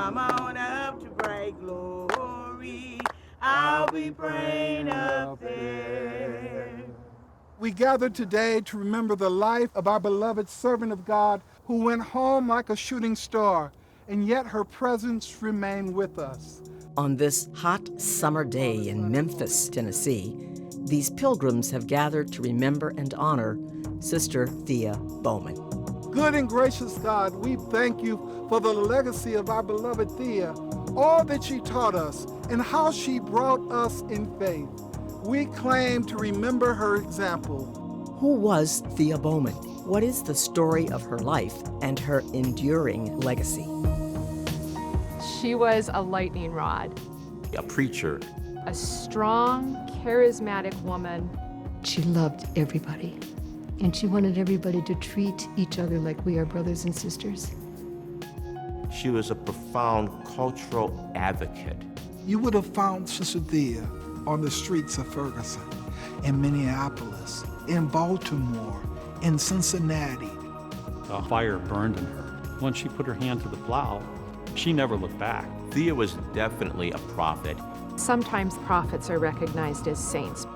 come on up to bright glory. I'll be praying up there. We gather today to remember the life of our beloved servant of God who went home like a shooting star, and yet her presence remained with us. On this hot summer day in Memphis, Tennessee, these pilgrims have gathered to remember and honor Sister Thea Bowman. Good and gracious God, we thank you for the legacy of our beloved Thea, all that she taught us, and how she brought us in faith. We claim to remember her example. Who was Thea Bowman? What is the story of her life and her enduring legacy? She was a lightning rod. A preacher. A strong, charismatic woman. She loved everybody, and she wanted everybody to treat each other like we are brothers and sisters. She was a profound cultural advocate. You would have found Sister Thea on the streets of Ferguson, in Minneapolis, in Baltimore, in Cincinnati. A fire burned in her. Once she put her hand to the plow, she never looked back. Thea was definitely a prophet. Sometimes prophets are recognized as saints.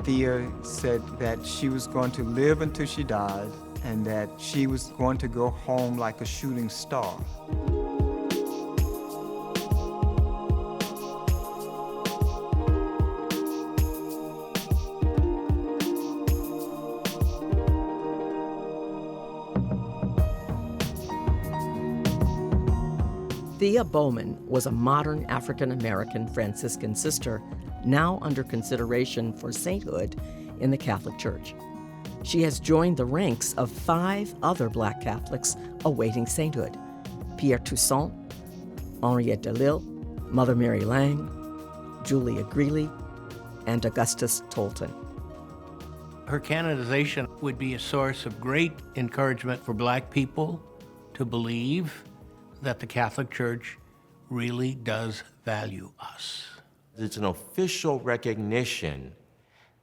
Thea said that she was going to live until she died, and that she was going to go home like a shooting star. Thea Bowman was a modern African-American Franciscan sister now under consideration for sainthood in the Catholic Church. She has joined the ranks of 5 other Black Catholics awaiting sainthood: Pierre Toussaint, Henriette DeLille, Mother Mary Lang, Julia Greeley, and Augustus Tolton. Her canonization would be a source of great encouragement for Black people to believe that the Catholic Church really does value us. It's an official recognition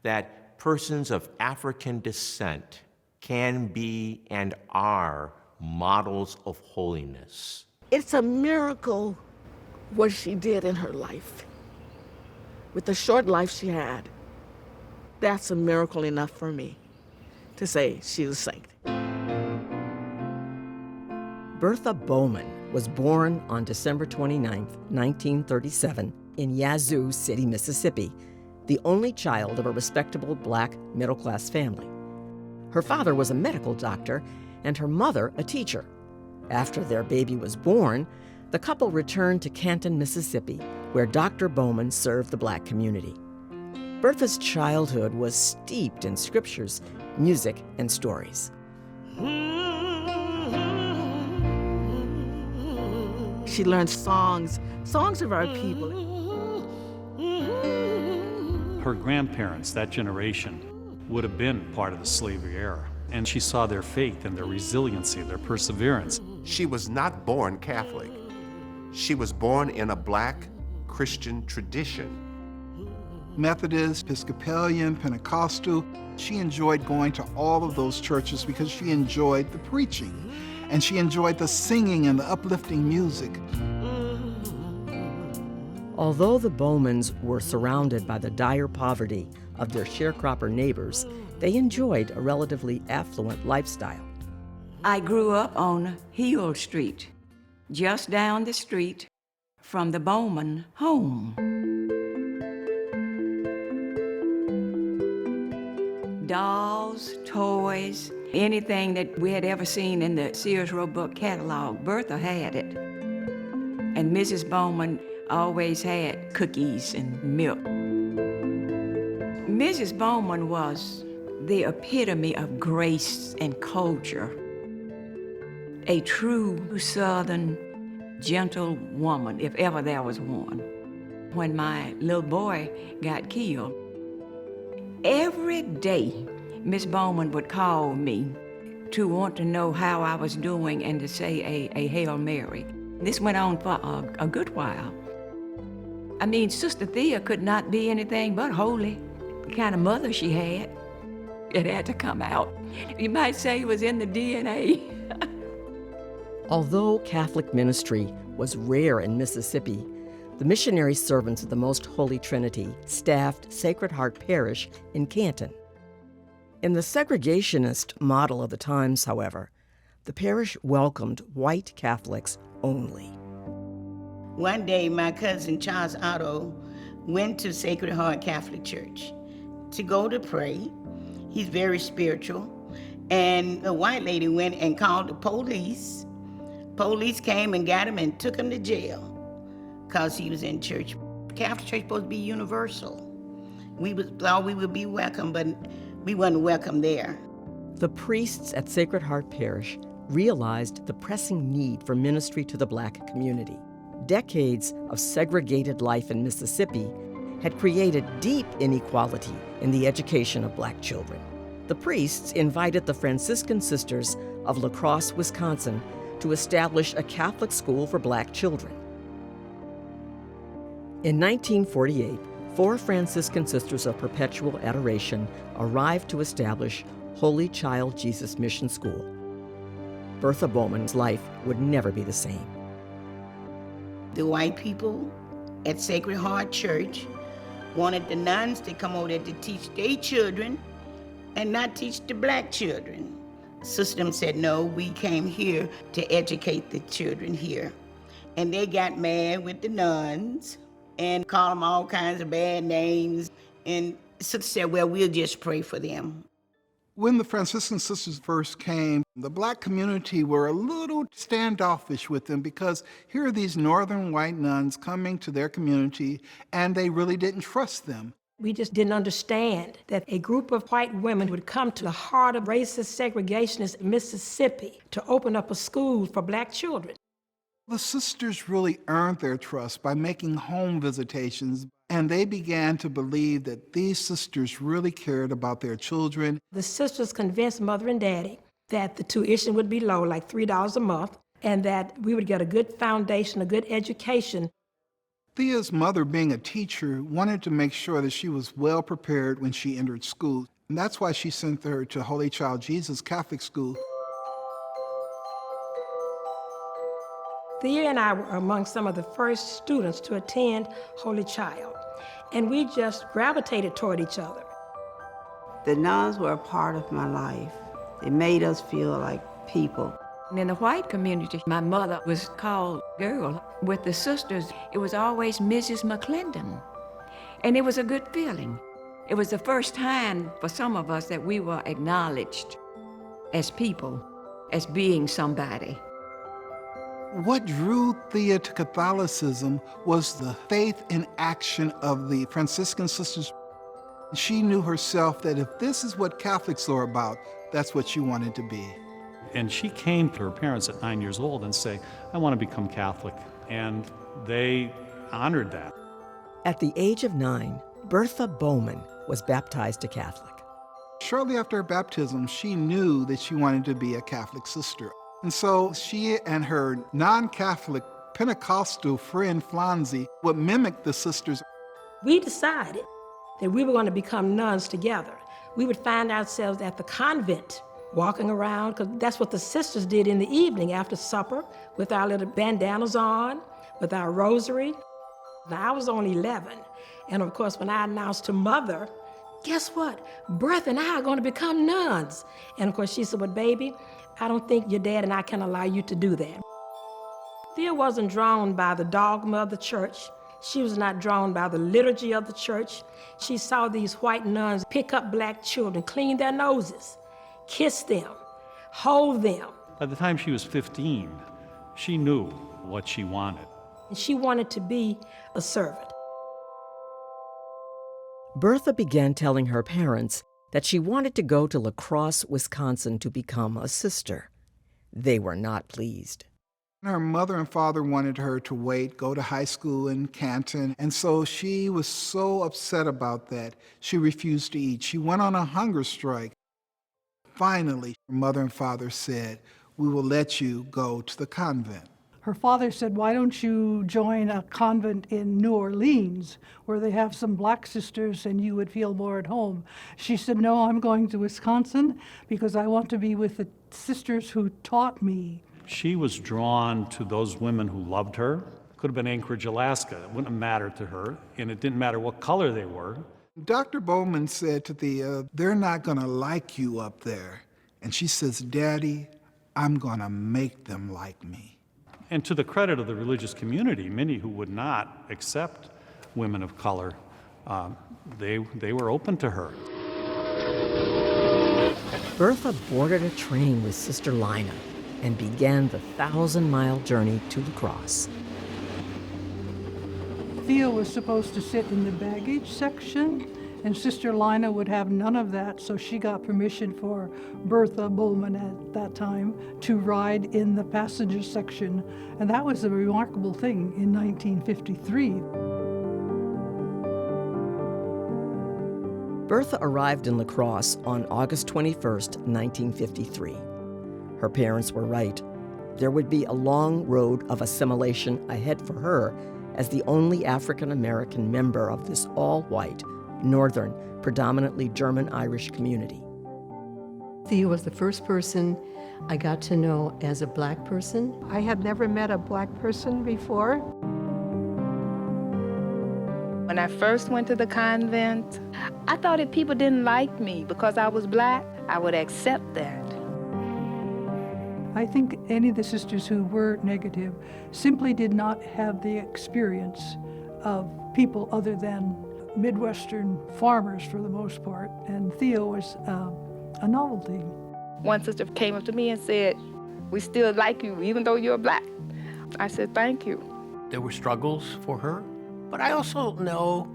that persons of African descent can be and are models of holiness. It's a miracle what she did in her life. With the short life she had, that's a miracle enough for me to say she's a saint. Bertha Bowman was born on December 29, 1937, in Yazoo City, Mississippi, the only child of a respectable Black middle-class family. Her father was a medical doctor and her mother a teacher. After their baby was born, the couple returned to Canton, Mississippi, where Dr. Bowman served the Black community. Bertha's childhood was steeped in scriptures, music, and stories. She learned songs of our people. Her grandparents, that generation, would have been part of the slavery era. And she saw their faith and their resiliency, their perseverance. She was not born Catholic. She was born in a Black Christian tradition. Methodist, Episcopalian, Pentecostal. She enjoyed going to all of those churches because she enjoyed the preaching, and she enjoyed the singing and the uplifting music. Although the Bowmans were surrounded by the dire poverty of their sharecropper neighbors, they enjoyed a relatively affluent lifestyle. I grew up on Hill Street, just down the street from the Bowman home. Dolls, toys, anything that we had ever seen in the Sears Roebuck catalog, Bertha had it. And Mrs. Bowman always had cookies and milk. Mrs. Bowman was the epitome of grace and culture. A true Southern, gentle woman, if ever there was one. When my little boy got killed, every day, Miss Bowman would call me to want to know how I was doing and to say a Hail Mary. This went on for a good while. I mean, Sister Thea could not be anything but holy. The kind of mother she had, it had to come out. You might say it was in the DNA. Although Catholic ministry was rare in Mississippi, the missionary servants of the Most Holy Trinity staffed Sacred Heart Parish in Canton. In the segregationist model of the times, however, the parish welcomed white Catholics only. One day, my cousin Charles Otto went to Sacred Heart Catholic Church to go to pray. He's very spiritual. And a white lady went and called the police. Police came and got him and took him to jail because he was in church. Catholic Church is supposed to be universal. We thought we would be welcome, but we wasn't welcome there. The priests at Sacred Heart Parish realized the pressing need for ministry to the Black community. Decades of segregated life in Mississippi had created deep inequality in the education of Black children. The priests invited the Franciscan Sisters of La Crosse, Wisconsin, to establish a Catholic school for Black children. In 1948, 4 Franciscan Sisters of Perpetual Adoration arrived to establish Holy Child Jesus Mission School. Bertha Bowman's life would never be the same. The white people at Sacred Heart Church wanted the nuns to come over there to teach their children and not teach the Black children. Sister said, no, we came here to educate the children here. And they got mad with the nuns and called them all kinds of bad names. And Sister said, well, we'll just pray for them. When the Franciscan Sisters first came, the Black community were a little standoffish with them because here are these northern white nuns coming to their community and they really didn't trust them. We just didn't understand that a group of white women would come to the heart of racist segregationists in Mississippi to open up a school for Black children. The sisters really earned their trust by making home visitations, and they began to believe that these sisters really cared about their children. The sisters convinced Mother and Daddy that the tuition would be low, like $3 a month, and that we would get a good foundation, a good education. Thea's mother, being a teacher, wanted to make sure that she was well prepared when she entered school, and that's why she sent her to Holy Child Jesus Catholic School. Thea and I were among some of the first students to attend Holy Child, and we just gravitated toward each other. The nuns were a part of my life. They made us feel like people. And in the white community, my mother was called girl. With the sisters, it was always Mrs. McClendon. And it was a good feeling. It was the first time for some of us that we were acknowledged as people, as being somebody. What drew Thea to Catholicism was the faith in action of the Franciscan Sisters. She knew herself that if this is what Catholics are about, that's what she wanted to be. And she came to her parents at 9 years old and say, I want to become Catholic. And they honored that. At the age of 9, Bertha Bowman was baptized a Catholic. Shortly after her baptism, she knew that she wanted to be a Catholic sister. And so she and her non-Catholic Pentecostal friend Flonzie would mimic the sisters. We decided that we were going to become nuns together. We would find ourselves at the convent, walking around, because that's what the sisters did in the evening after supper, with our little bandanas on, with our rosary. Now, I was only 11, and of course, when I announced to Mother, guess what? Bertha and I are going to become nuns. And of course, she said, well, baby, I don't think your dad and I can allow you to do that. Thea wasn't drawn by the dogma of the church. She was not drawn by the liturgy of the church. She saw these white nuns pick up Black children, clean their noses, kiss them, hold them. By the time she was 15, she knew what she wanted. And she wanted to be a servant. Bertha began telling her parents that she wanted to go to La Crosse, Wisconsin to become a sister. They were not pleased. Her mother and father wanted her to wait, go to high school in Canton, and so she was so upset about that, she refused to eat. She went on a hunger strike. Finally, her mother and father said, we will let you go to the convent. Her father said, why don't you join a convent in New Orleans where they have some Black sisters and you would feel more at home? She said, no, I'm going to Wisconsin because I want to be with the sisters who taught me. She was drawn to those women who loved her. Could have been Anchorage, Alaska. It wouldn't have mattered to her, and it didn't matter what color they were. Dr. Bowman said to Thea, they're not going to like you up there. And she says, Daddy, I'm going to make them like me. And to the credit of the religious community, many who would not accept women of color, they were open to her. Bertha boarded a train with Sister Lina and began the 1,000-mile journey to La Crosse. Thea was supposed to sit in the baggage section, and Sister Lina would have none of that, so she got permission for Bertha Bowman at that time to ride in the passenger section, and that was a remarkable thing in 1953. Bertha arrived in La Crosse on August 21st, 1953. Her parents were right. There would be a long road of assimilation ahead for her as the only African-American member of this all-white, northern, predominantly German-Irish community. Thea was the first person I got to know as a black person. I had never met a black person before. When I first went to the convent, I thought if people didn't like me because I was black, I would accept that. I think any of the sisters who were negative simply did not have the experience of people other than Midwestern farmers for the most part, and Thea was a novelty. One sister came up to me and said, "We still like you even though you're black." I said, "Thank you." There were struggles for her, but I also know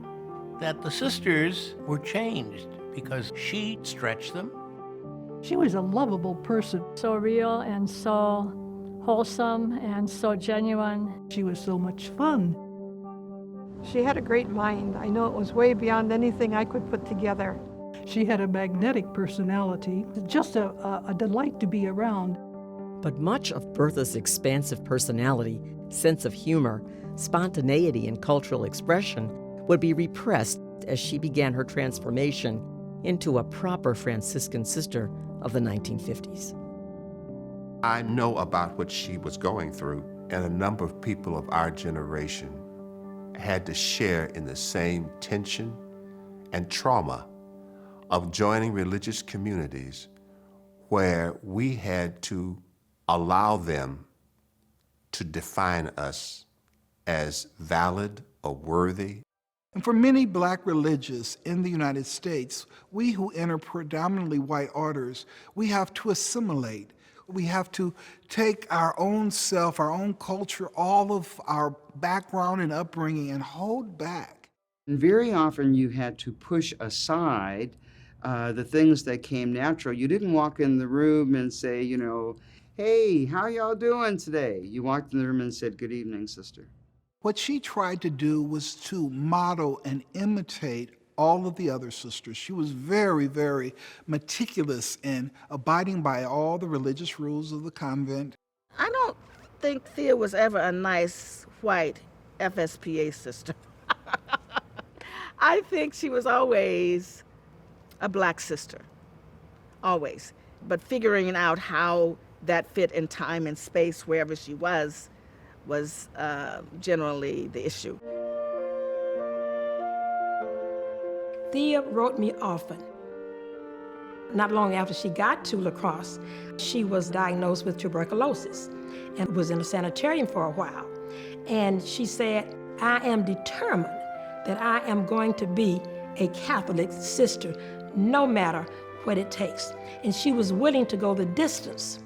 that the sisters were changed because she stretched them. She was a lovable person. So real and so wholesome and so genuine. She was so much fun. She had a great mind. I know it was way beyond anything I could put together. She had a magnetic personality, just a delight to be around. But much of Bertha's expansive personality, sense of humor, spontaneity, and cultural expression would be repressed as she began her transformation into a proper Franciscan sister of the 1950s. I know about what she was going through, and a number of people of our generation had to share in the same tension and trauma of joining religious communities where we had to allow them to define us as valid or worthy. And for many black religious in the United States, we who enter predominantly white orders, we have to assimilate. We have to take our own self, our own culture, all of our background and upbringing and hold back. And very often you had to push aside the things that came natural. You didn't walk in the room and say, you know, "Hey, how y'all doing today?" You walked in the room and said, "Good evening, sister." What she tried to do was to model and imitate all of the other sisters. She was very, very meticulous in abiding by all the religious rules of the convent. I don't think Thea was ever a nice white FSPA sister. I think she was always a black sister, always. But figuring out how that fit in time and space wherever she was generally the issue. Thea wrote me often. Not long after she got to La Crosse, she was diagnosed with tuberculosis and was in a sanitarium for a while. And she said, "I am determined that I am going to be a Catholic sister, no matter what it takes." And she was willing to go the distance.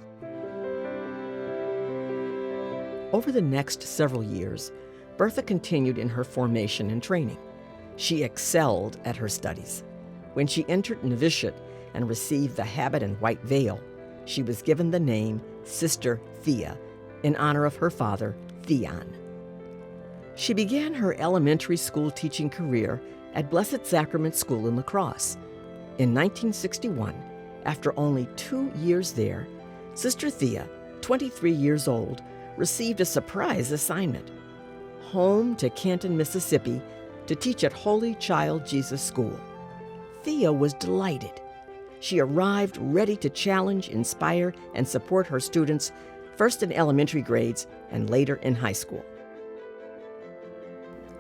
Over the next several years, Bertha continued in her formation and training. She excelled at her studies. When she entered novitiate and received the habit and white veil, she was given the name Sister Thea in honor of her father, Theon. She began her elementary school teaching career at Blessed Sacrament School in La Crosse. In 1961, after only 2 years there, Sister Thea, 23 years old, received a surprise assignment: home to Canton, Mississippi, to teach at Holy Child Jesus School. Thea was delighted. She arrived ready to challenge, inspire, and support her students first in elementary grades and later in high school.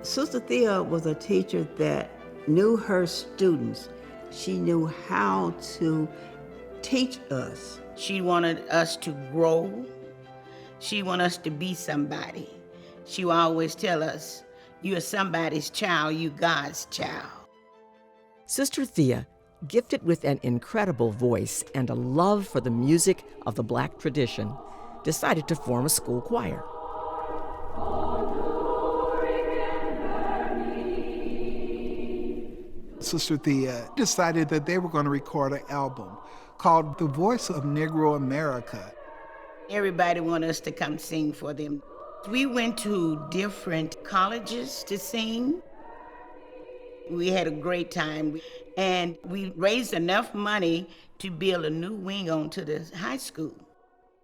Sister Thea was a teacher that knew her students. She knew how to teach us. She wanted us to grow. She wanted us to be somebody. She would always tell us, you are somebody's child, you God's child. Sister Thea, gifted with an incredible voice and a love for the music of the Black tradition, decided to form a school choir. Sister Thea decided that they were going to record an album called The Voice of Negro America. Everybody wanted us to come sing for them. We went to different colleges to sing. We had a great time, and we raised enough money to build a new wing onto the high school.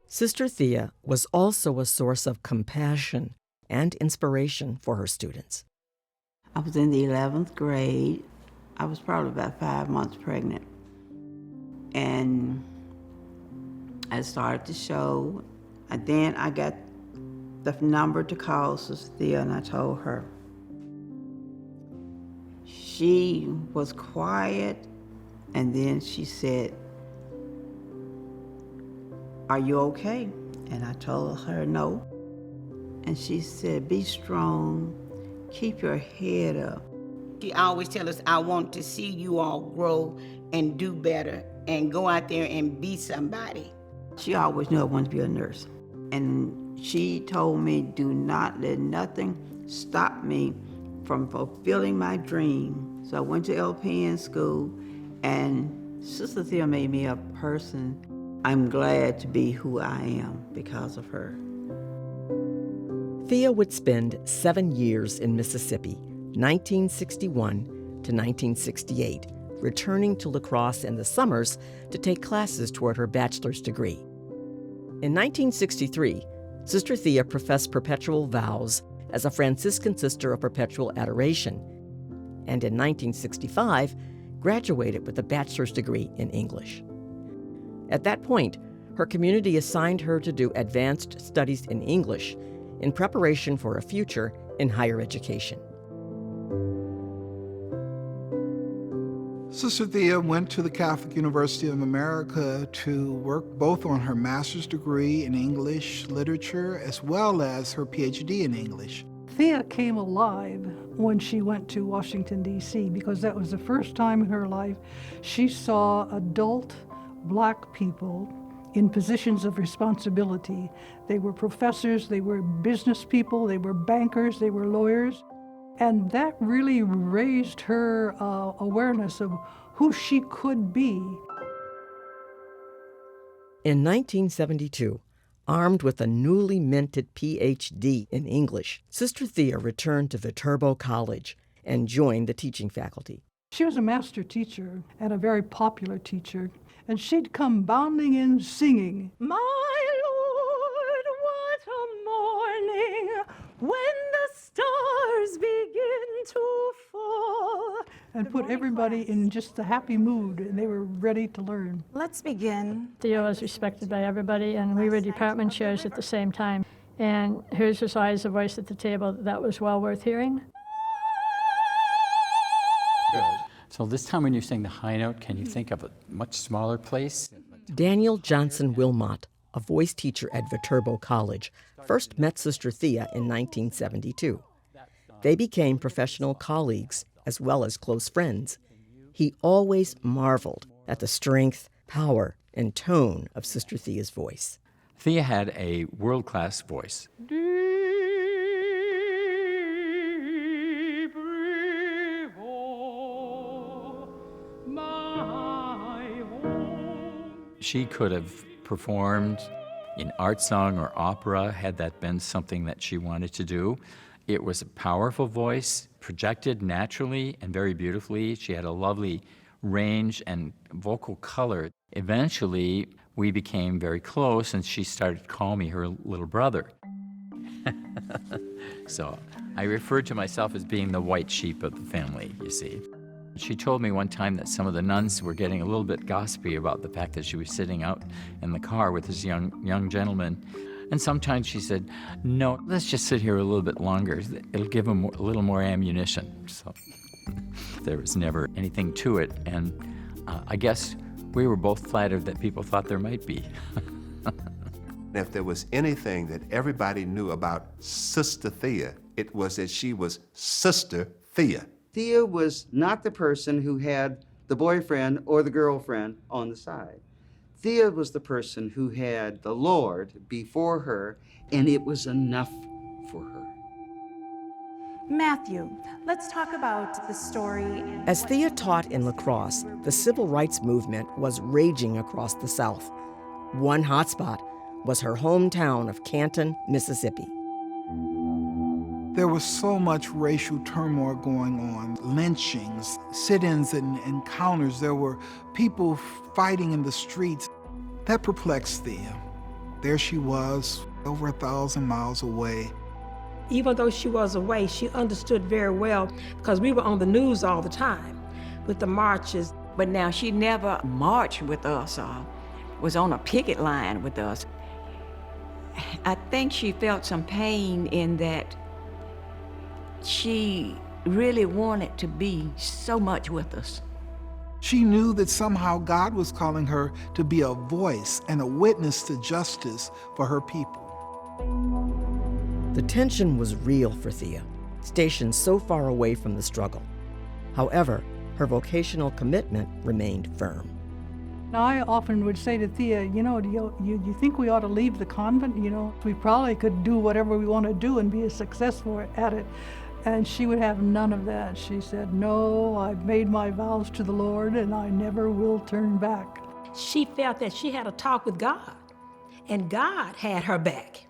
Sister Thea was also a source of compassion and inspiration for her students. I was in the 11th grade. I was probably about 5 months pregnant. And I started the show. And then I got the number to call Sister Thea, and I told her. She was quiet, and then she said, "Are you okay?" And I told her no. And she said, "Be strong, keep your head up." She always tells us, I want to see you all grow and do better and go out there and be somebody. She always knew I wanted to be a nurse. And she told me, do not let nothing stop me from fulfilling my dream. So I went to LPN school, and Sister Thea made me a person. I'm glad to be who I am because of her. Thea would spend 7 years in Mississippi, 1961 to 1968, returning to La Crosse in the summers to take classes toward her bachelor's degree. In 1963, Sister Thea professed perpetual vows as a Franciscan sister of perpetual adoration, and in 1965, graduated with a bachelor's degree in English. At that point, her community assigned her to do advanced studies in English in preparation for a future in higher education. Sister Thea went to the Catholic University of America to work both on her master's degree in English literature as well as her PhD in English. Thea came alive when she went to Washington, D.C., because that was the first time in her life she saw adult Black people in positions of responsibility. They were professors, they were business people, they were bankers, they were lawyers. And that really raised her awareness of who she could be. In 1972, armed with a newly minted PhD in English, Sister Thea returned to Viterbo College and joined the teaching faculty. She was a master teacher and a very popular teacher, and she'd come bounding in singing, "My Lord, what a morning when the stars begin to fall," and put everybody in just a happy mood, and they were ready to learn. Let's begin. Thea was respected by everybody, and we were department chairs at the same time. And hers was always a voice at the table that was well worth hearing. So this time when you sing the high note, can you think of a much smaller place? Daniel Johnson Wilmot, a voice teacher at Viterbo College, first met Sister Thea in 1972. They became professional colleagues as well as close friends. He always marveled at the strength, power, and tone of Sister Thea's voice. Thea had a world-class voice. She could have performed in art song or opera had that been something that she wanted to do. It was a powerful voice, projected naturally and very beautifully. She had a lovely range and vocal color. Eventually, we became very close, and she started calling me her little brother. So I referred to myself as being the white sheep of the family, you see. She told me one time that some of the nuns were getting a little bit gossipy about the fact that she was sitting out in the car with this young gentleman. And sometimes she said, no, let's just sit here a little bit longer. It'll give them a little more ammunition. So there was never anything to it. And I guess we were both flattered that people thought there might be. If there was anything that everybody knew about Sister Thea, it was that she was Sister Thea. Thea was not the person who had the boyfriend or the girlfriend on the side. Thea was the person who had the Lord before her, and it was enough for her. Matthew, let's talk about the story. As Thea taught in La Crosse, the civil rights movement was raging across the South. One hotspot was her hometown of Canton, Mississippi. There was so much racial turmoil going on, lynchings, sit-ins and encounters. There were people fighting in the streets. That perplexed Thea. There she was, over 1,000 miles away. Even though she was away, she understood very well because we were on the news all the time with the marches. But now she never marched with us or was on a picket line with us. I think she felt some pain in that she really wanted to be so much with us. She knew that somehow God was calling her to be a voice and a witness to justice for her people. The tension was real for Thea, stationed so far away from the struggle. However, her vocational commitment remained firm. I often would say to Thea, you know, do you think we ought to leave the convent? You know, we probably could do whatever we want to do and be successful at it. And she would have none of that. She said, no, I've made my vows to the Lord and I never will turn back. She felt that she had a talk with God, and God had her back.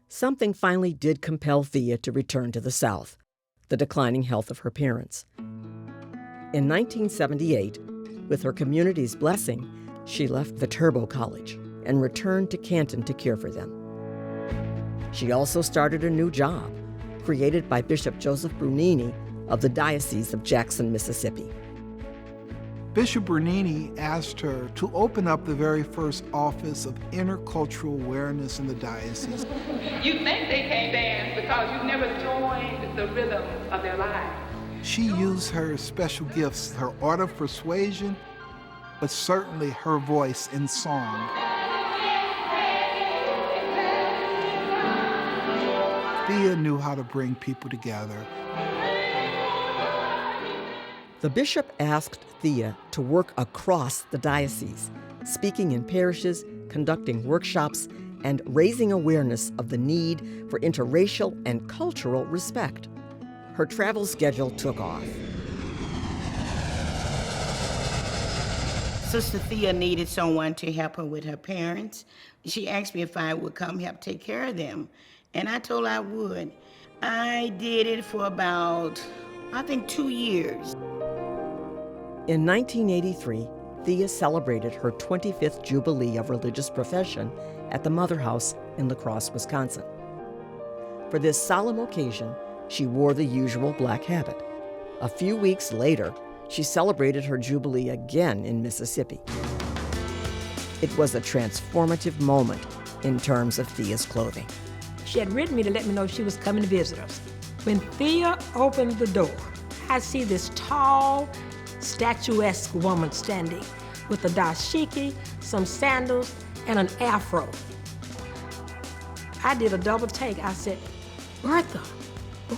Something finally did compel Thea to return to the South, the declining health of her parents. In 1978, with her community's blessing, she left Viterbo College and returned to Canton to care for them. She also started a new job, created by Bishop Joseph Brunini of the Diocese of Jackson, Mississippi. Bishop Bernini asked her to open up the very first office of intercultural awareness in the diocese. You think they can't dance because you've never joined the rhythm of their lives. She used her special gifts, her art of persuasion, but certainly her voice in song. Thea knew how to bring people together. The bishop asked Thea to work across the diocese, speaking in parishes, conducting workshops, and raising awareness of the need for interracial and cultural respect. Her travel schedule took off. Sister Thea needed someone to help her with her parents. She asked me if I would come help take care of them, and I told her I would. I did it for about, I think, 2 years. In 1983, Thea celebrated her 25th Jubilee of religious profession at the Mother House in La Crosse, Wisconsin. For this solemn occasion, she wore the usual black habit. A few weeks later, she celebrated her Jubilee again in Mississippi. It was a transformative moment in terms of Thea's clothing. She had written me to let me know she was coming to visit us. When Thea opened the door, I see this tall, statuesque woman standing with a dashiki, some sandals, and an afro. I did a double take. I said, Bertha,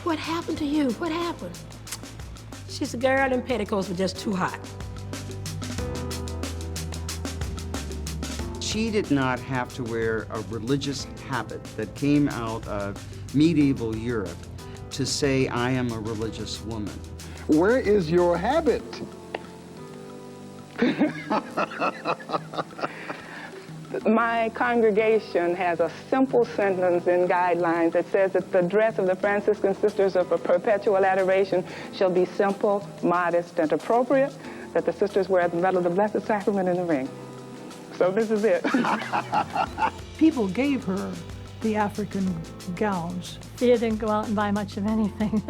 what happened to you? What happened? She said, girl, them petticoats were just too hot. She did not have to wear a religious habit that came out of medieval Europe to say, I am a religious woman. Where is your habit? My congregation has a simple sentence in guidelines that says that the dress of the Franciscan Sisters of Perpetual Adoration shall be simple, modest, and appropriate, that the sisters wear the medal of the Blessed Sacrament in the ring. So this is it. People gave her the African gowns. Thea didn't go out and buy much of anything.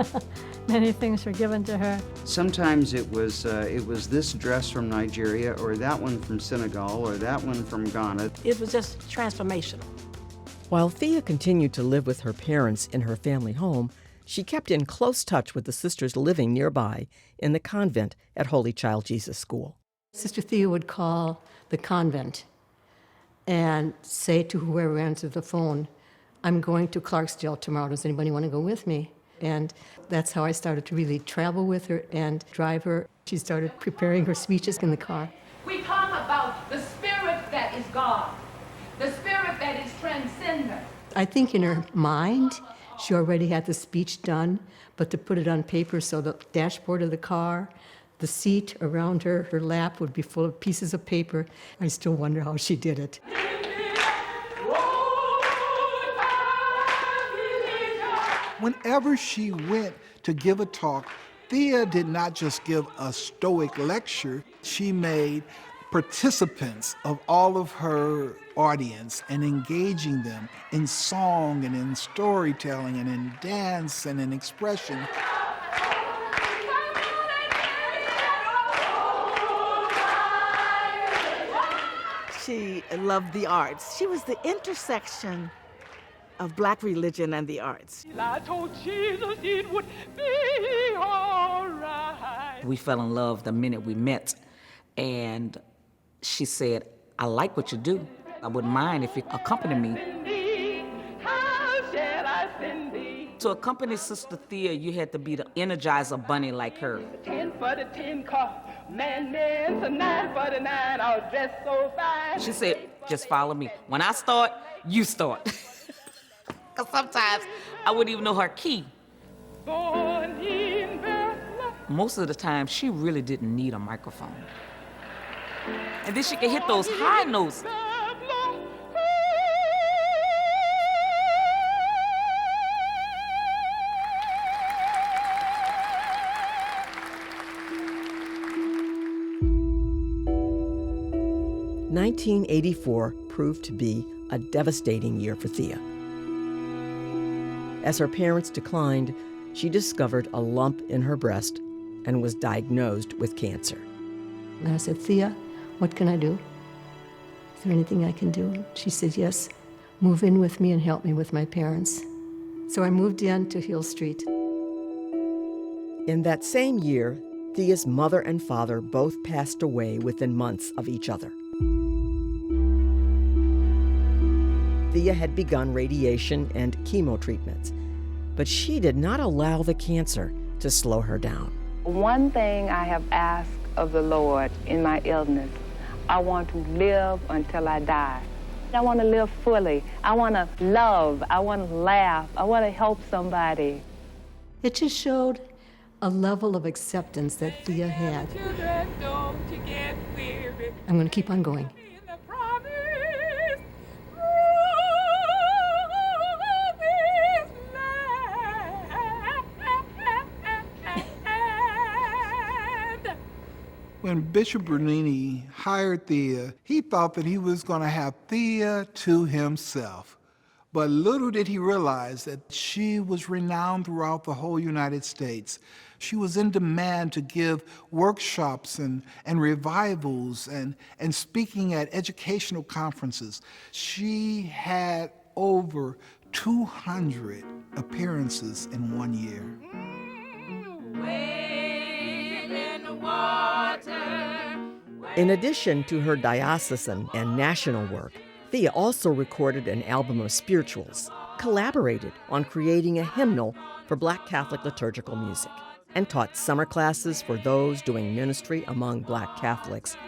Many things were given to her. Sometimes it was this dress from Nigeria, or that one from Senegal, or that one from Ghana. It was just transformational. While Thea continued to live with her parents in her family home, she kept in close touch with the sisters living nearby in the convent at Holy Child Jesus School. Sister Thea would call the convent and say to whoever answered the phone, I'm going to Clarksdale tomorrow. Does anybody want to go with me? And that's how I started to really travel with her and drive her. She started preparing her speeches in the car. We talk about the spirit that is God, the spirit that is transcendent. I think in her mind, she already had the speech done, but to put it on paper so the dashboard of the car, the seat around her lap would be full of pieces of paper. I still wonder how she did it. Whenever she went to give a talk, Thea did not just give a stoic lecture. She made participants of all of her audience and engaging them in song and in storytelling and in dance and in expression. She loved the arts. She was the intersection of Black religion and the arts. I told Jesus it would be all right. We fell in love the minute we met, and she said, I like what you do. I wouldn't mind if you accompany me. How shall I send thee? To accompany Sister Thea, you had to be the Energizer Bunny like her. 10 for the 10 car, man, so 9 for the 9, all dressed so fine. She said, just follow me. When I start, you start. Because sometimes I wouldn't even know her key. Born in Bethlehem. Most of the time, she really didn't need a microphone. And then she could hit those high notes. "1984 proved to be a devastating year for Thea. As her parents declined, she discovered a lump in her breast and was diagnosed with cancer. And I said, Thea, what can I do? Is there anything I can do? She said, yes, move in with me and help me with my parents. So I moved in to Hill Street. In that same year, Thea's mother and father both passed away within months of each other. Thea had begun radiation and chemo treatments, but she did not allow the cancer to slow her down. One thing I have asked of the Lord in my illness, I want to live until I die. I want to live fully. I want to love. I want to laugh. I want to help somebody. It just showed a level of acceptance that Thea had. I'm going to keep on going. When Bishop Bernini hired Thea, he thought that he was going to have Thea to himself. But little did he realize that she was renowned throughout the whole United States. She was in demand to give workshops and revivals and speaking at educational conferences. She had over 200 appearances in one year. In addition to her diocesan and national work, Thea also recorded an album of spirituals, collaborated on creating a hymnal for Black Catholic liturgical music, and taught summer classes for those doing ministry among Black Catholics.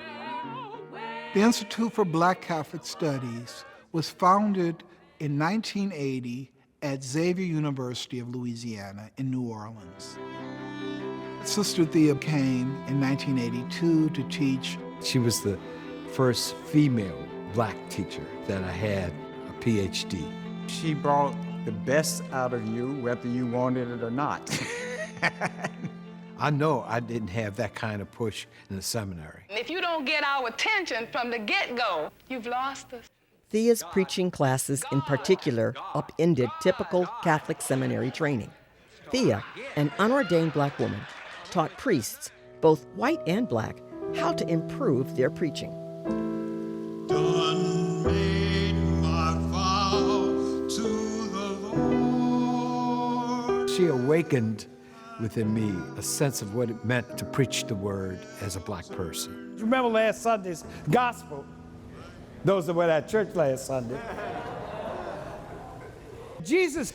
The Institute for Black Catholic Studies was founded in 1980 at Xavier University of Louisiana in New Orleans. Sister Thea came in 1982 to teach. She was the first female Black teacher that I had a PhD. She brought the best out of you, whether you wanted it or not. I know I didn't have that kind of push in the seminary. If you don't get our attention from the get-go, you've lost us. Thea's preaching classes in particular upended typical Catholic seminary training. Thea, an unordained Black woman, taught priests, both white and Black, how to improve their preaching. Done made my vows She awakened within me a sense of what it meant to preach the word as a black person. Remember last Sunday's gospel? Those that were at church last Sunday. Jesus,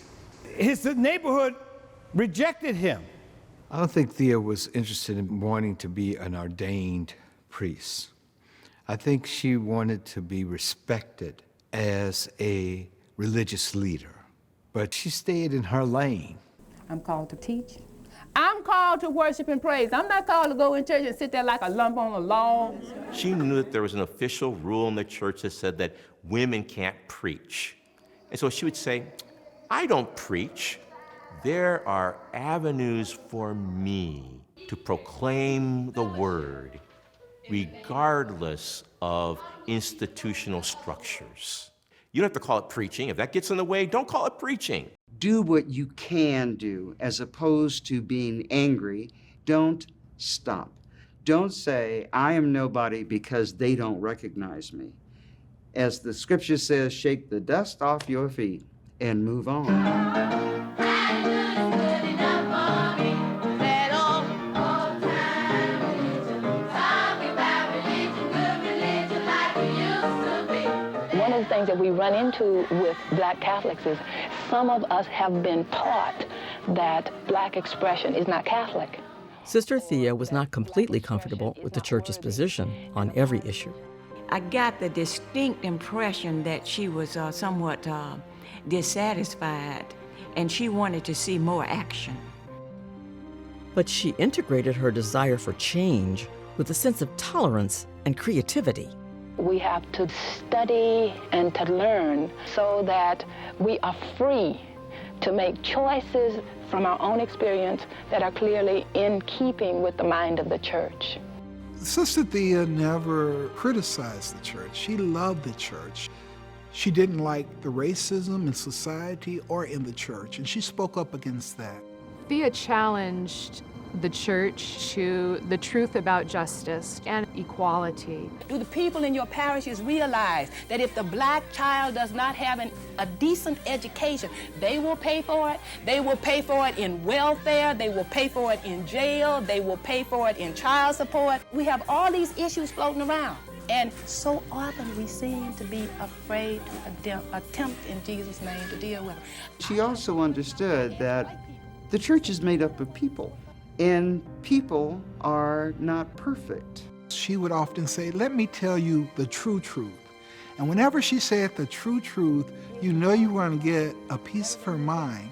his neighborhood rejected him. I don't think Thea was interested in wanting to be an ordained priest. I think she wanted to be respected as a religious leader, but she stayed in her lane. I'm called to teach. I'm called to worship and praise. I'm not called to go in church and sit there like a lump on a log. She knew that there was an official rule in the church that said that women can't preach. And so she would say, I don't preach. There are avenues for me to proclaim the word, regardless of institutional structures. You don't have to call it preaching. If that gets in the way, don't call it preaching. Do what you can do as opposed to being angry. Don't stop. Don't say, I am nobody because they don't recognize me. As the scripture says, shake the dust off your feet and move on. One of the things that we run into with black Catholics is some of us have been taught that black expression is not Catholic. Sister Thea was not completely comfortable with the church's position on every issue. I got the distinct impression that she was somewhat dissatisfied, and she wanted to see more action. But she integrated her desire for change with a sense of tolerance and creativity. We have to study and to learn so that we are free to make choices from our own experience that are clearly in keeping with the mind of the church. Sister Thea never criticized the church. She loved the church. She didn't like the racism in society or in the church, and she spoke up against that. Thea challenged the church to the truth about justice and equality. Do the people in your parishes realize that if the black child does not have a decent education, they will pay for it? They will pay for it in welfare, they will pay for it in jail, they will pay for it in child support. We have all these issues floating around. And so often we seem to be afraid to attempt in Jesus' name to deal with them. She also understood that the church is made up of people, and people are not perfect. She would often say, let me tell you the true truth. And whenever she said the true truth, you know you were going to get a piece of her mind,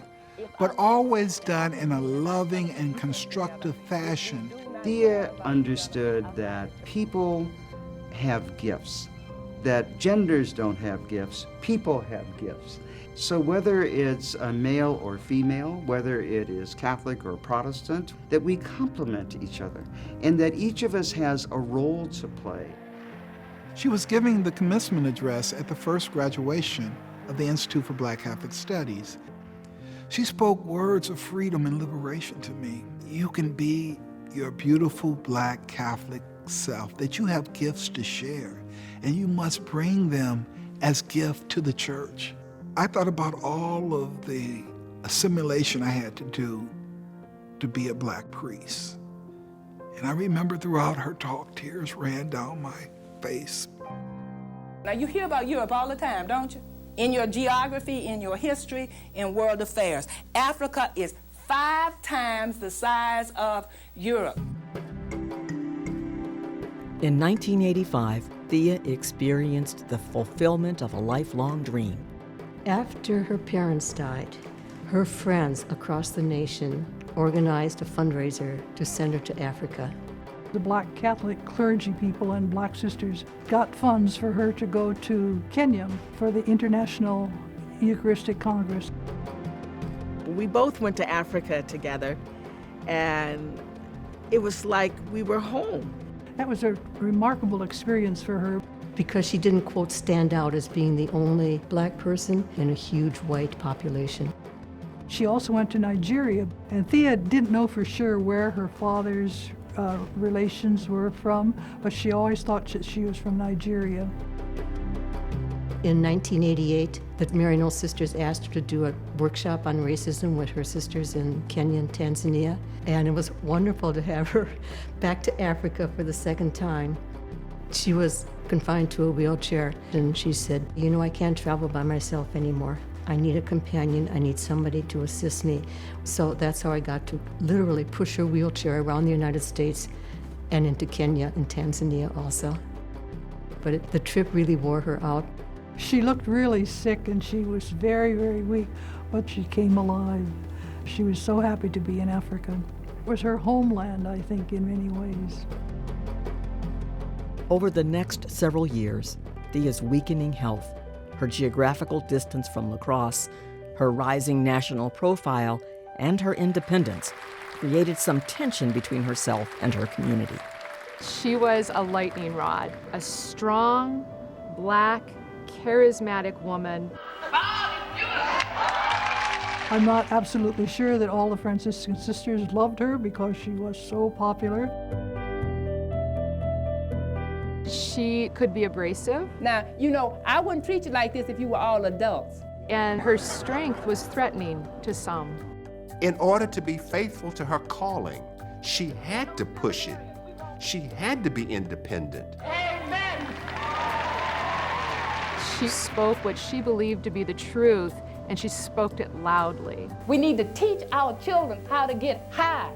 but always done in a loving and constructive fashion. Thea understood that people have gifts, that genders don't have gifts, people have gifts. So whether it's a male or female, whether it is Catholic or Protestant, that we complement each other and that each of us has a role to play. She was giving the commencement address at the first graduation of the Institute for Black Catholic Studies. She spoke words of freedom and liberation to me. You can be your beautiful black Catholic self, that you have gifts to share, and you must bring them as gift to the church. I thought about all of the assimilation I had to do to be a black priest. And I remember throughout her talk, tears ran down my face. Now you hear about Europe all the time, don't you? In your geography, in your history, in world affairs. Africa is 5 times the size of Europe. In 1985, Thea experienced the fulfillment of a lifelong dream. After her parents died, her friends across the nation organized a fundraiser to send her to Africa. The black Catholic clergy people and black sisters got funds for her to go to Kenya for the International Eucharistic Congress. We both went to Africa together, and it was like we were home. That was a remarkable experience for her. Because she didn't, quote, stand out as being the only black person in a huge white population. She also went to Nigeria, and Thea didn't know for sure where her father's relations were from, but she always thought that she was from Nigeria. In 1988, the Maryknoll sisters asked her to do a workshop on racism with her sisters in Kenya and Tanzania, and it was wonderful to have her back to Africa for the second time. She was confined to a wheelchair, and she said, you know, I can't travel by myself anymore. I need a companion. I need somebody to assist me. So that's how I got to literally push her wheelchair around the United States and into Kenya and Tanzania also. But the trip really wore her out. She looked really sick and she was very, very weak, but she came alive. She was so happy to be in Africa. It was her homeland, I think, in many ways. Over the next several years, Thea's weakening health, her geographical distance from La Crosse, her rising national profile, and her independence created some tension between herself and her community. She was a lightning rod, a strong, black, charismatic woman. I'm not absolutely sure that all the Franciscan sisters loved her because she was so popular. She could be abrasive. Now, you know, I wouldn't treat you like this if you were all adults. And her strength was threatening to some. In order to be faithful to her calling, she had to push it. She had to be independent. She spoke what she believed to be the truth, and she spoke it loudly. We need to teach our children how to get high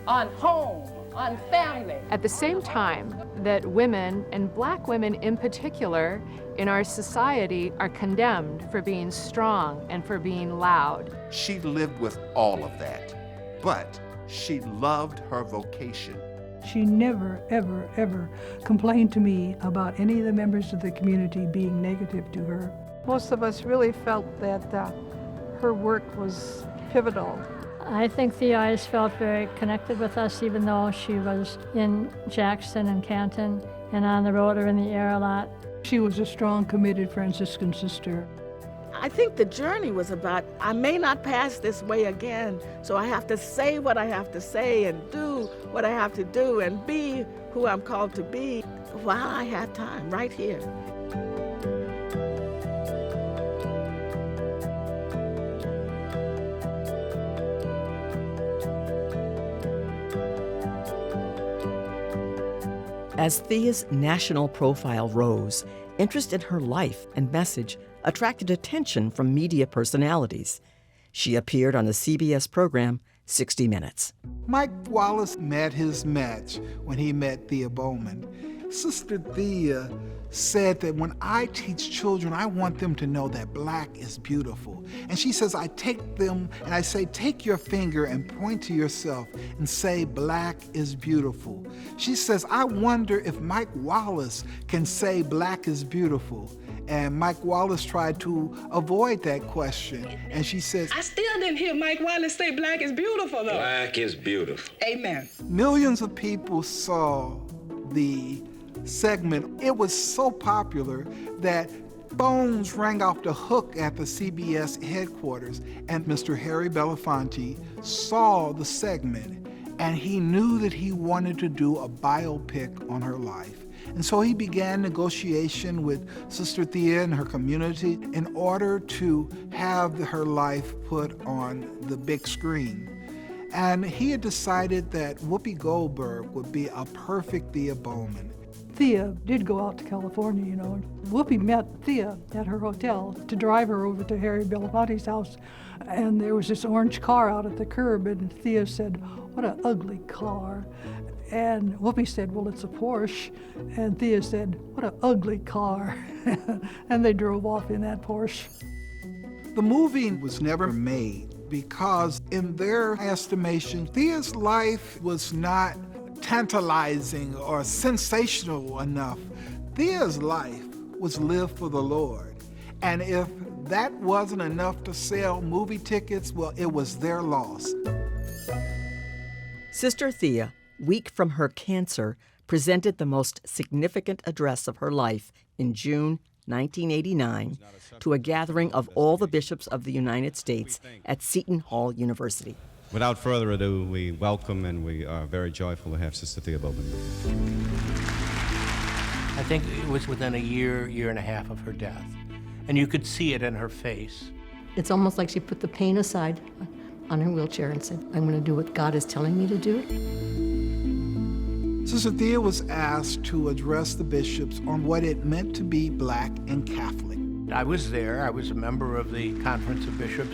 on home, on family. At the same time that women, and black women in particular, in our society are condemned for being strong and for being loud. She lived with all of that, but she loved her vocation. She never, ever, ever complained to me about any of the members of the community being negative to her. Most of us really felt that her work was pivotal. I think Thea always felt very connected with us, even though she was in Jackson and Canton and on the road or in the air a lot. She was a strong, committed Franciscan sister. I think the journey was about, I may not pass this way again, so I have to say what I have to say and do what I have to do and be who I'm called to be while I have time, right here. As Thea's national profile rose, interest in her life and message attracted attention from media personalities. She appeared on the CBS program 60 Minutes. Mike Wallace met his match when he met Thea Bowman. Sister Thea said that when I teach children, I want them to know that black is beautiful. And she says, I take them and I say, take your finger and point to yourself and say, black is beautiful. She says, I wonder if Mike Wallace can say black is beautiful. And Mike Wallace tried to avoid that question. And she says, I still didn't hear Mike Wallace say black is beautiful, though. Black is beautiful. Amen. Millions of people saw the segment. It was so popular that phones rang off the hook at the CBS headquarters, and Mr. Harry Belafonte saw the segment, and he knew that he wanted to do a biopic on her life. And so he began negotiation with Sister Thea and her community in order to have her life put on the big screen. And he had decided that Whoopi Goldberg would be a perfect Thea Bowman. Thea did go out to California, you know. Whoopi met Thea at her hotel to drive her over to Harry Belafonte's house. And there was this orange car out at the curb, and Thea said, what an ugly car. And Whoopi said, well, it's a Porsche. And Thea said, what an ugly car. And they drove off in that Porsche. The movie was never made because in their estimation, Thea's life was not tantalizing or sensational enough. Thea's life was lived for the Lord. And if that wasn't enough to sell movie tickets, well, it was their loss. Sister Thea, weak from her cancer, presented the most significant address of her life in June 1989 to a gathering of all the bishops of the United States at Seton Hall University. Without further ado, we welcome and we are very joyful to have Sister Thea Bowman. I think it was within a year and a half of her death and you could see it in her face. It's almost like she put the pain aside on her wheelchair and said, I'm going to do what God is telling me to do. Sister Thea was asked to address the bishops on what it meant to be Black and Catholic. I was there. I was a member of the Conference of Bishops.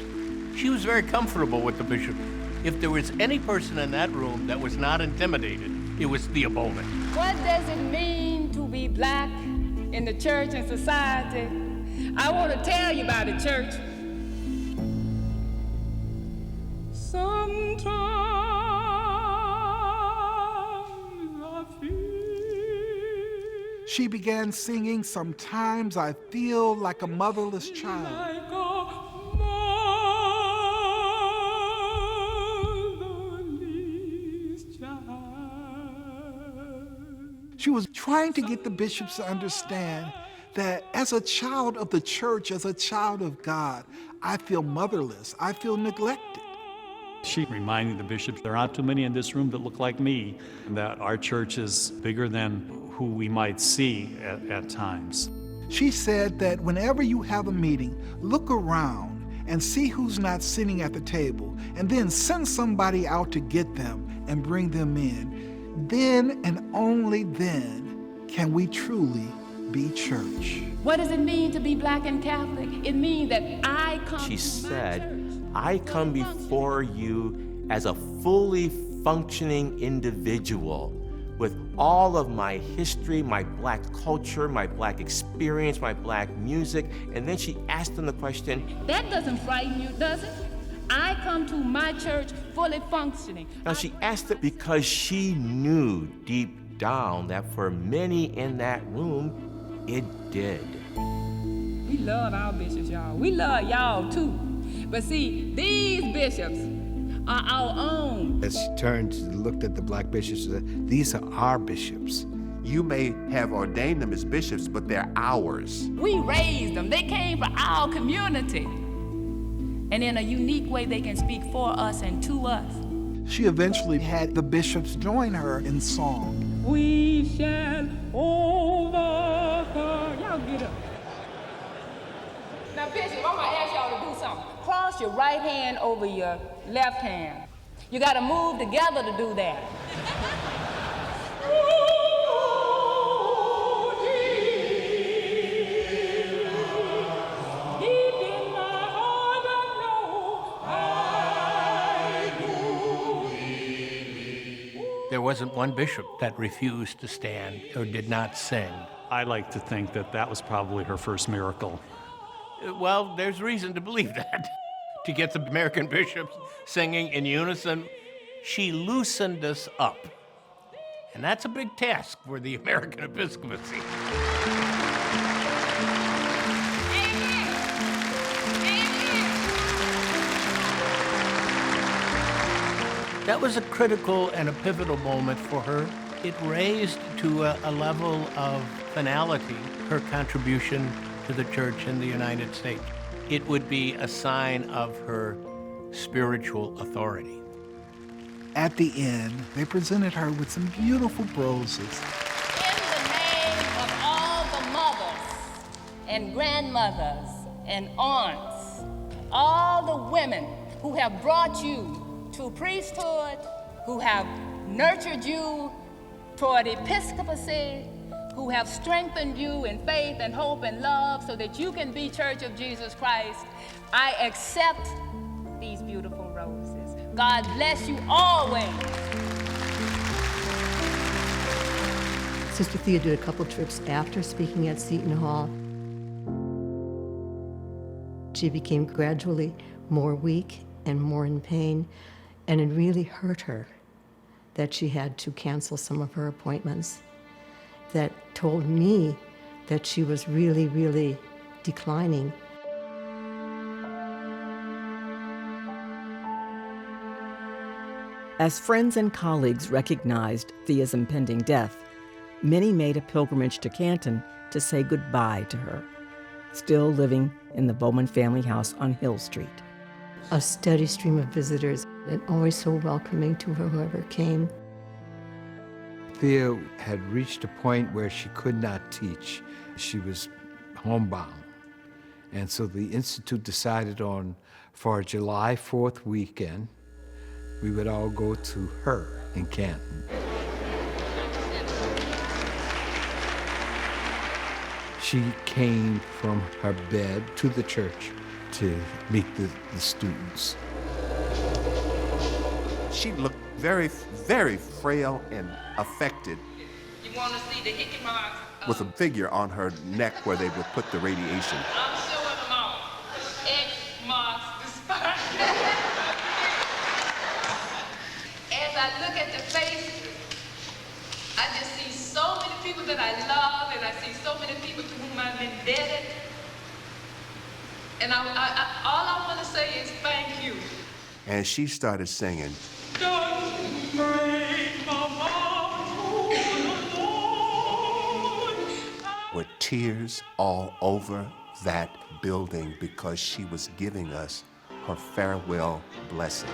She was very comfortable with the bishop. If there was any person in that room that was not intimidated, it was Thea Bowman. What does it mean to be Black in the church and society? I want to tell you about the church. Sometimes I feel She began singing, "Sometimes I Feel Like a Motherless Child." like a motherless child. She was trying to get the bishops to understand that as a child of the church, as a child of God, I feel motherless, I feel neglected. She reminded the bishops there aren't too many in this room that look like me, and that our church is bigger than who we might see at times. She said that whenever you have a meeting, look around and see who's not sitting at the table, and then send somebody out to get them and bring them in. Then and only then can we truly be church. What does it mean to be Black and Catholic? It means that I come She to said, I come before you as a fully functioning individual with all of my history, my Black culture, my Black experience, my Black music. And then she asked them the question, That doesn't frighten you, does it? I come to my church fully functioning. now she asked it because she knew deep down that for many in that room, it did. We love our bishops, y'all. We love y'all too. But see, these bishops are our own. As she turned and looked at the Black bishops, she said, these are our bishops. You may have ordained them as bishops, but they're ours. We raised them. They came for our community. And in a unique way, they can speak for us and to us. She eventually had the bishops join her in song. We shall overcome. Y'all get up. Now, Bishop, I'm gonna ask y'all to do something. Cross your right hand over your left hand. You gotta move together to do that. There wasn't one bishop that refused to stand or did not sing. I like to think that that was probably her first miracle. Well, there's reason to believe that. To get the American bishops singing in unison, she loosened us up. And that's a big task for the American episcopacy. That was a critical and a pivotal moment for her. It raised to a level of finality her contribution to the church in the United States. It would be a sign of her spiritual authority. At the end, they presented her with some beautiful roses. In the name of all the mothers and grandmothers and aunts, all the women who have brought you to priesthood, who have nurtured you toward episcopacy, who have strengthened you in faith and hope and love so that you can be Church of Jesus Christ, I accept these beautiful roses. God bless you always. Sister Thea did a couple trips after speaking at Seton Hall. She became gradually more weak and more in pain, and it really hurt her that she had to cancel some of her appointments. That told me that she was really, really declining. As friends and colleagues recognized Thea's impending death, many made a pilgrimage to Canton to say goodbye to her, still living in the Bowman family house on Hill Street. A steady stream of visitors, and always so welcoming to whoever came. Thea had reached a point where she could not teach. She was homebound. And so the Institute decided on, for a July 4th weekend, we would all go to her in Canton. She came from her bed to the church to meet the students. She looked very, very frail and affected, You want to see the hickey marks? with a figure on her neck where they would put the radiation. I'm showing them all. X marks the spot. As I look at the faces, I just see so many people that I love, and I see so many people to whom I'm indebted. And all I want to say is thank you. And she started singing, Don't break my heart, Lord. with tears all over that building, because she was giving us her farewell blessing.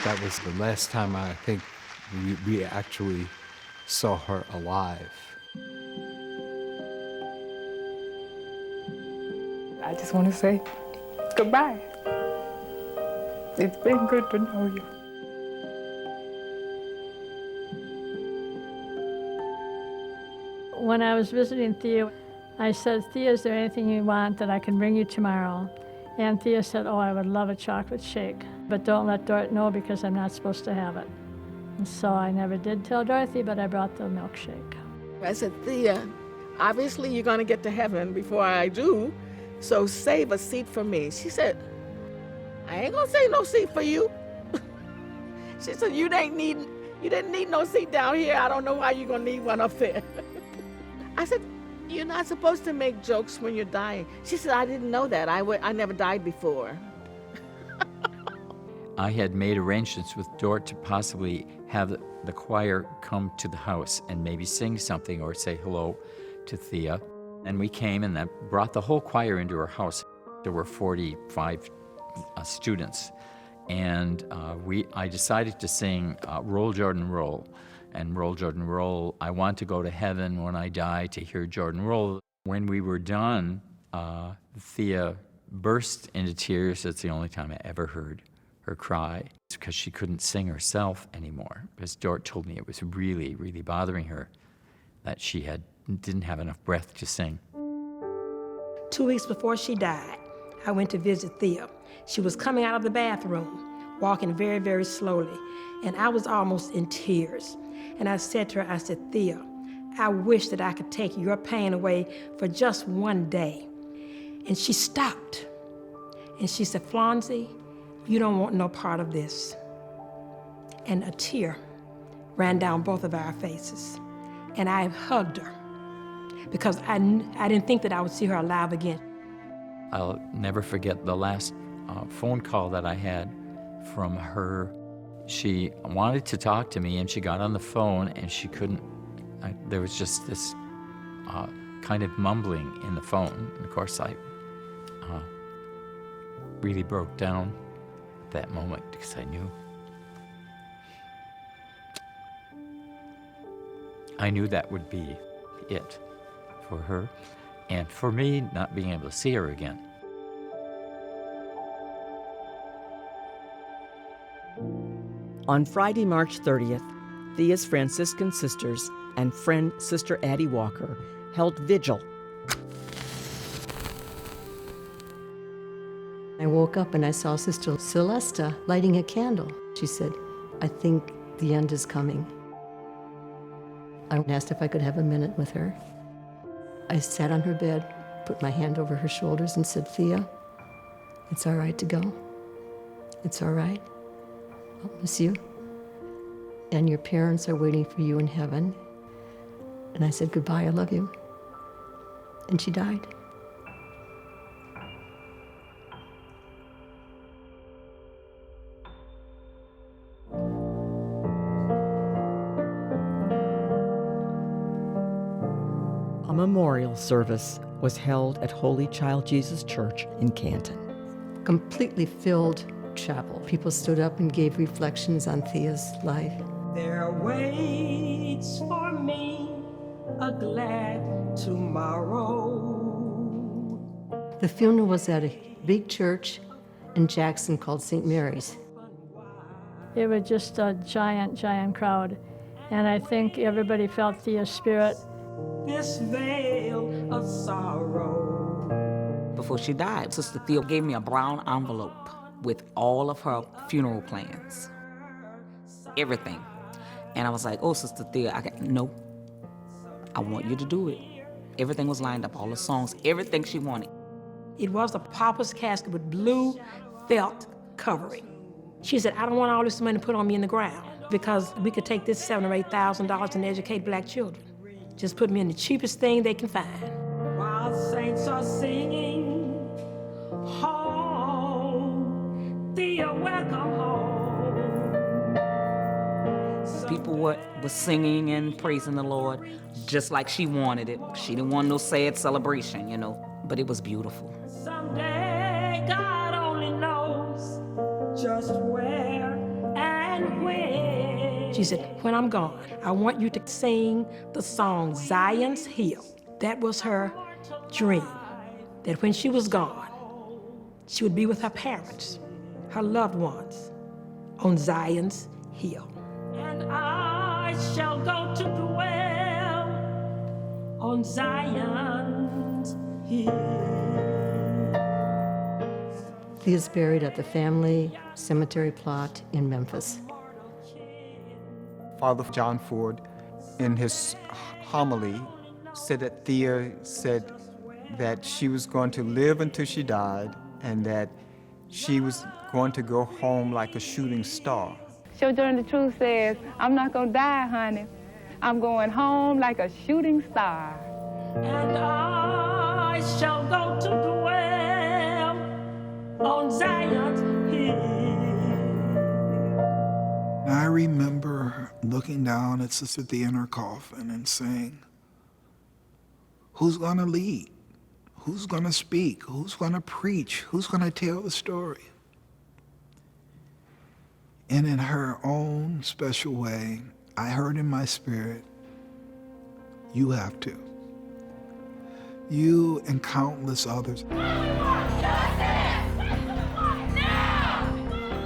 That was the last time I think we actually saw her alive. I just want to say goodbye. It's been good to know you. When I was visiting Thea, I said, Thea, is there anything you want that I can bring you tomorrow? And Thea said, oh, I would love a chocolate shake, but don't let Dorothy know because I'm not supposed to have it. And so I never did tell Dorothy, but I brought the milkshake. I said, Thea, obviously you're going to get to heaven before I do, so save a seat for me. She said, I ain't going to save no seat for you. She said, you didn't need no seat down here. I don't know why you're going to need one up there. I said, you're not supposed to make jokes when you're dying. She said, I didn't know that. I never died before. I had made arrangements with Dort to possibly have the choir come to the house and maybe sing something or say hello to Thea. And we came and that brought the whole choir into her house. There were 45 students. And I decided to sing Roll, Jordan, Roll. And Roll, Jordan, Roll, I want to go to heaven when I die to hear Jordan roll. When we were done, Thea burst into tears. That's the only time I ever heard her cry. It's because she couldn't sing herself anymore. Because Dort told me it was really, really bothering her that she didn't have enough breath to sing. 2 weeks before she died, I went to visit Thea. She was coming out of the bathroom, walking very, very slowly, and I was almost in tears. And I said to her, I said, Thea, I wish that I could take your pain away for just one day. And she stopped. And she said, Flonzie, you don't want no part of this. And a tear ran down both of our faces. And I hugged her because I didn't think that I would see her alive again. I'll never forget the last phone call that I had from her. She wanted to talk to me, and she got on the phone, and she couldn't. There was just this kind of mumbling in the phone. And of course, I really broke down at that moment because I knew that would be it for her, and for me, not being able to see her again. On Friday, March 30th, Thea's Franciscan sisters and friend Sister Addie Walker held vigil. I woke up and I saw Sister Celesta lighting a candle. She said, I think the end is coming. I asked if I could have a minute with her. I sat on her bed, put my hand over her shoulders and said, Thea, it's all right to go. It's all right. I'll miss you. and your parents are waiting for you in heaven. And I said, goodbye, I love you. And she died. A memorial service was held at Holy Child Jesus Church in Canton. Completely filled chapel. People stood up and gave reflections on Thea's life. There waits for me a glad tomorrow. The funeral was at a big church in Jackson called St. Mary's. It was just a giant, giant crowd. And I think everybody felt Thea's spirit. This veil of sorrow. Before she died, Sister Thea gave me a brown envelope with all of her funeral plans, everything. And I was like, oh, Sister Thea, no, I want you to do it. Everything was lined up, all the songs, everything she wanted. It was a pauper's casket with blue felt covering. She said, I don't want all this money put on me in the ground because we could take this $7,000 or $8,000 and educate black children. Just put me in the cheapest thing they can find. While saints are singing, home, Thea, welcome home. People were singing and praising the Lord just like she wanted it. She didn't want no sad celebration, but it was beautiful. Someday, God only knows just where and when. She said, when I'm gone, I want you to sing the song Zion's Hill. That was her dream, that when she was gone, she would be with her parents, her loved ones, on Zion's Hill. And I shall go to dwell on Zion's Hill. Thea's buried at the family cemetery plot in Memphis. Father John Ford, in his homily, said that Thea said that she was going to live until she died and that she was going to go home like a shooting star. Show Journey the Truth says, I'm not going to die, honey. I'm going home like a shooting star. And I shall go to dwell on Zion's Hill. I remember looking down at Sister Thea in her coffin and saying, who's going to lead? Who's going to speak? Who's going to preach? Who's going to tell the story? And in her own special way, I heard in my spirit, you have to. You and countless others.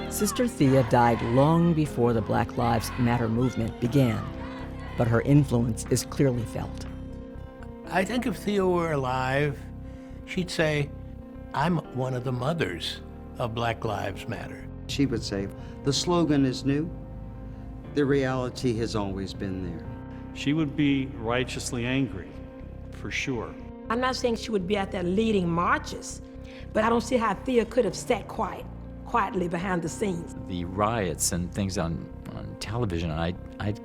Sister Thea died long before the Black Lives Matter movement began, but her influence is clearly felt. I think if Thea were alive, she'd say, I'm one of the mothers of Black Lives Matter. She would say, the slogan is new, the reality has always been there. She would be righteously angry, for sure. I'm not saying she would be out there leading marches, but I don't see how Thea could have sat quietly behind the scenes. The riots and things on television, I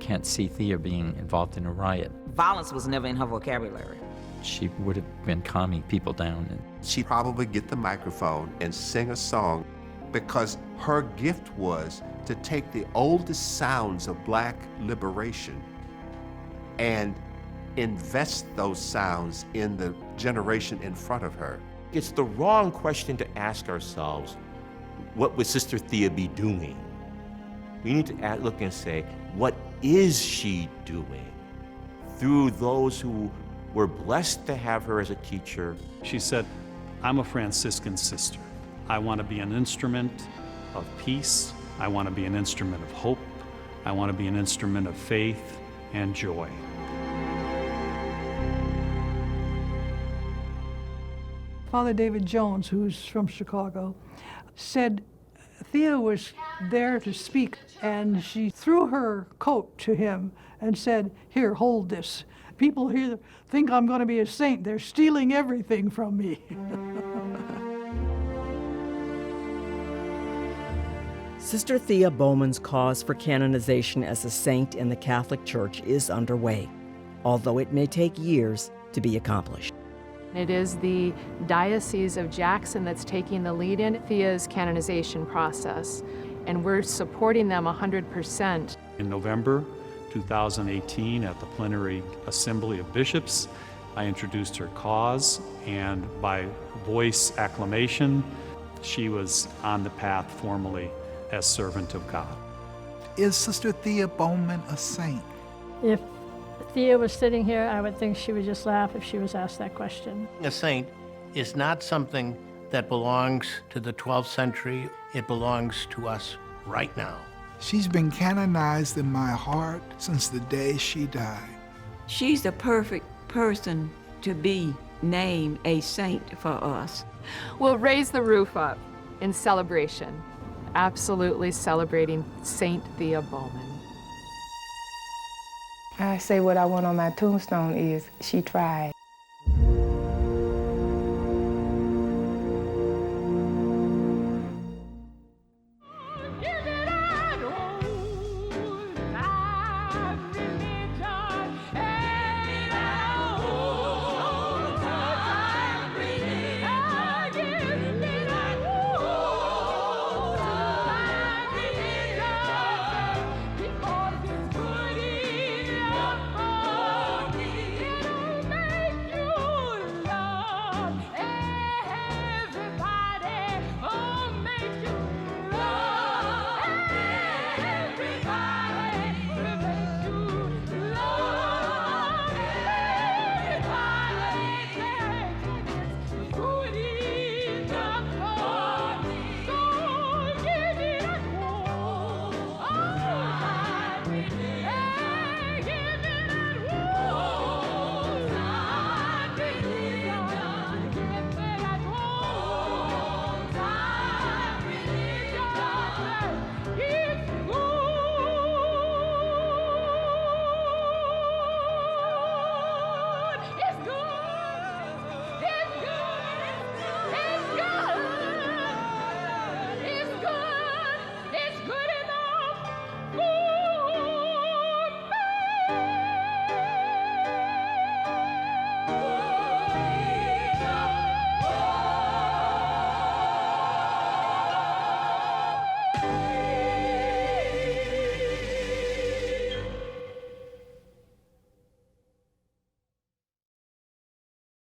can't see Thea being involved in a riot. Violence was never in her vocabulary. She would have been calming people down. She'd probably get the microphone and sing a song because her gift was to take the oldest sounds of black liberation and invest those sounds in the generation in front of her. It's the wrong question to ask ourselves, what would Sister Thea be doing? We need to look and say, what is she doing? Through those who were blessed to have her as a teacher. She said, I'm a Franciscan sister. I want to be an instrument of peace. I want to be an instrument of hope. I want to be an instrument of faith and joy. Father David Jones, who's from Chicago, said Thea was there to speak, and she threw her coat to him and said, here, hold this. People here think I'm going to be a saint. They're stealing everything from me. Sister Thea Bowman's cause for canonization as a saint in the Catholic Church is underway, although it may take years to be accomplished. It is the Diocese of Jackson that's taking the lead in Thea's canonization process, and we're supporting them 100%. In November 2018, at the Plenary Assembly of Bishops, I introduced her cause, and by voice acclamation, she was on the path formally as servant of God. Is Sister Thea Bowman a saint? If Thea was sitting here, I would think she would just laugh if she was asked that question. A saint is not something that belongs to the 12th century. It belongs to us right now. She's been canonized in my heart since the day she died. She's the perfect person to be named a saint for us. We'll raise the roof up in celebration, absolutely celebrating Saint Thea Bowman. I say what I want on my tombstone is, she tried.